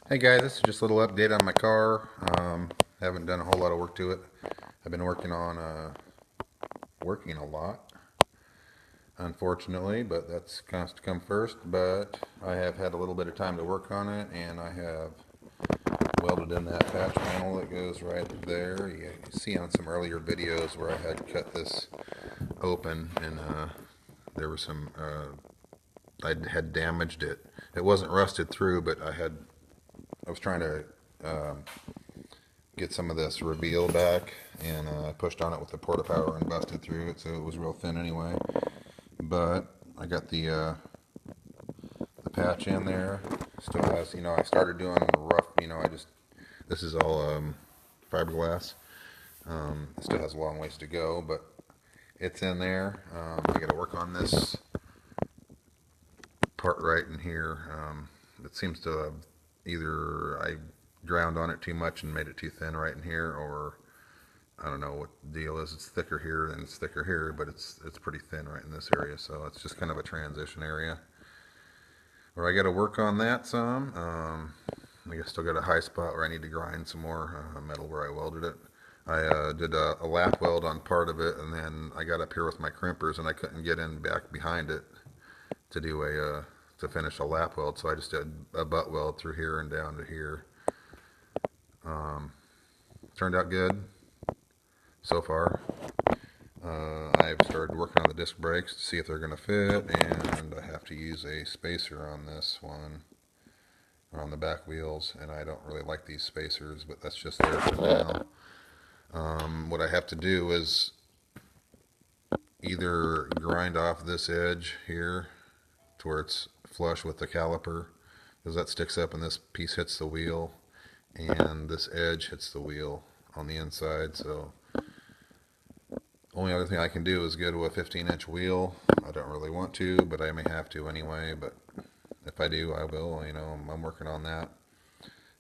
Hey guys, this is just a little update on my car. Haven't done a whole lot of work to it. I've been working a lot, unfortunately, but that's has to come first. But I have had a little bit of time to work on it, and I have welded in that patch panel that goes right there. You see on some earlier videos where I had cut this open, and there was I had damaged it. It wasn't rusted through, but I was trying to get some of this reveal back, and I pushed on it with the porta power and busted through it, so it was real thin anyway. But I got the patch in there. Still has, I started doing rough, this is all fiberglass. It still has a long ways to go, but it's in there. I got to work on this part right in here. It seems to have either I ground on it too much and made it too thin right in here, or I don't know what the deal is. It's thicker here than it's thicker here, but it's pretty thin right in this area. So it's just kind of a transition area where I got to work on that some. I guess still got a high spot where I need to grind some more metal where I welded it. I did a lap weld on part of it, and then I got up here with my crimpers, and I couldn't get in back behind it to do to finish a lap weld. So I just did a butt weld through here and down to here. Turned out good so far. I've started working on the disc brakes to see if they're going to fit, and I have to use a spacer on this one, on the back wheels, and I don't really like these spacers, but that's just there for now. What I have to do is either grind off this edge here to where it's flush with the caliper, because that sticks up and this piece hits the wheel, and this edge hits the wheel on the inside, so only other thing I can do is go to a 15-inch wheel. I don't really want to, but I may have to anyway. But if I do, I will. I'm working on that.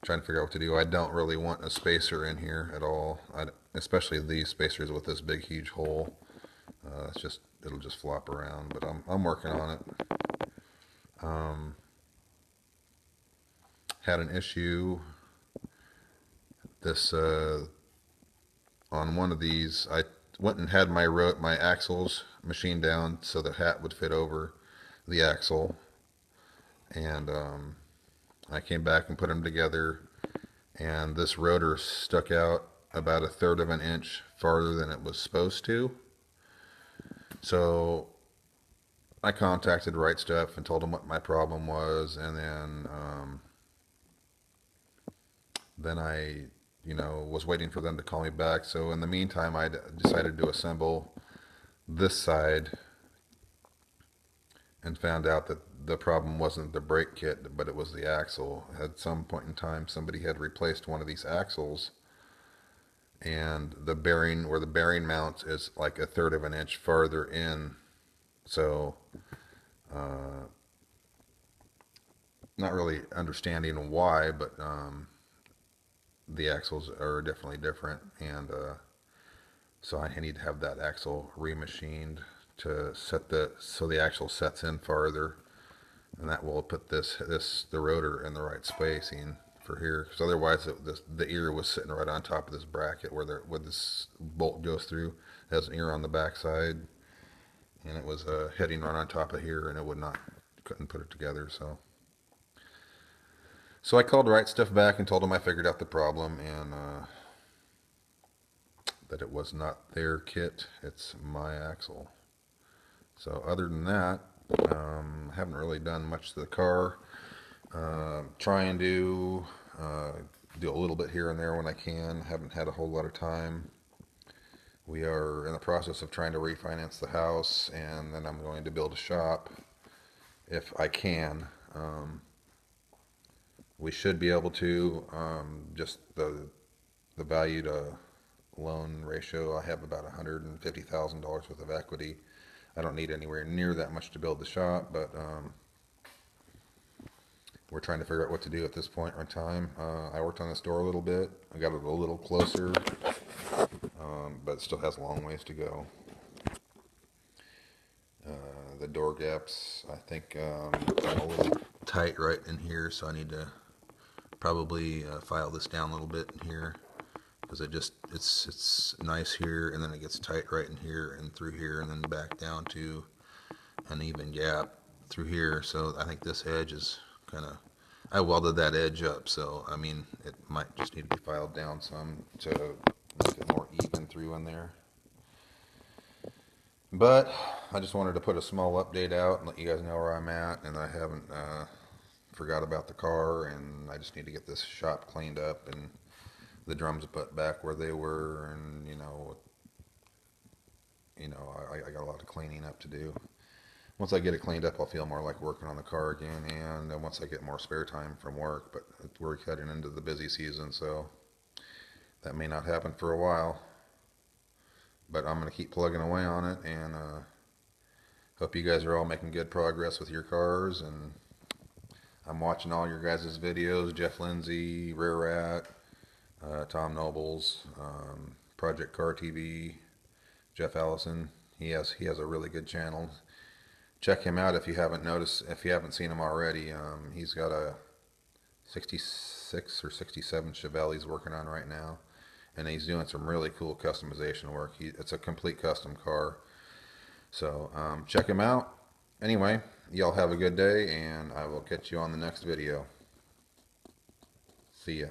Trying to figure out what to do. I don't really want a spacer in here at all. Especially these spacers with this big, huge hole. It'll just flop around. But I'm working on it. Had an issue. This on one of these, I went and had my axles machined down so the hat would fit over the axle, and I came back and put them together, and this rotor stuck out about a third of an inch farther than it was supposed to. So I contacted Right Stuff and told them what my problem was, and then I was waiting for them to call me back. So in the meantime, I decided to assemble this side and found out that the problem wasn't the brake kit, but it was the axle. At some point in time, somebody had replaced one of these axles, and the bearing, where the bearing mounts, is like a third of an inch farther in. So, not really understanding why, but the axles are definitely different, and so I need to have that axle remachined to so the axle sets in farther, and that will put the rotor in the right spacing for here. Because otherwise, the ear was sitting right on top of this bracket where this bolt goes through. It has an ear on the back side, and it was hitting right on top of here, and it couldn't put it together. So I called Right Stuff back and told them I figured out the problem, and that it was not their kit, it's my axle. So other than that, haven't really done much to the car. Trying to do a little bit here and there when I can. Haven't had a whole lot of time. We are in the process of trying to refinance the house, and then I'm going to build a shop if I can. We should be able to, just the value to loan ratio. I have about $150,000 worth of equity. I don't need anywhere near that much to build the shop, but we're trying to figure out what to do at this point in time. I worked on this door a little bit. I got it a little closer, but it still has a long ways to go. The door gaps, I think, are a little tight right in here, so I need to probably file this down a little bit in here, because it's nice here, and then it gets tight right in here and through here, and then back down to an even gap through here. So I think this edge is kind of, I welded that edge up, so I mean it might just need to be filed down some to make it more even through in there. But I just wanted to put a small update out and let you guys know where I'm at, and I haven't forgot about the car, and I just need to get this shop cleaned up and the drums put back where they were, and I got a lot of cleaning up to do. Once I get it cleaned up, I'll feel more like working on the car again, and then once I get more spare time from work. But we're heading into the busy season, so that may not happen for a while. But I'm going to keep plugging away on it, and hope you guys are all making good progress with your cars. And I'm watching all your guys' videos, Jeff Lindsay, Rare Rat, Tom Nobles, Project Car TV, Jeff Allison. He has a really good channel. Check him out if you haven't seen him already. He's got a 66 or 67 Chevelle he's working on right now, and he's doing some really cool customization work. It's a complete custom car. So check him out. Anyway, y'all have a good day, and I will catch you on the next video. See ya.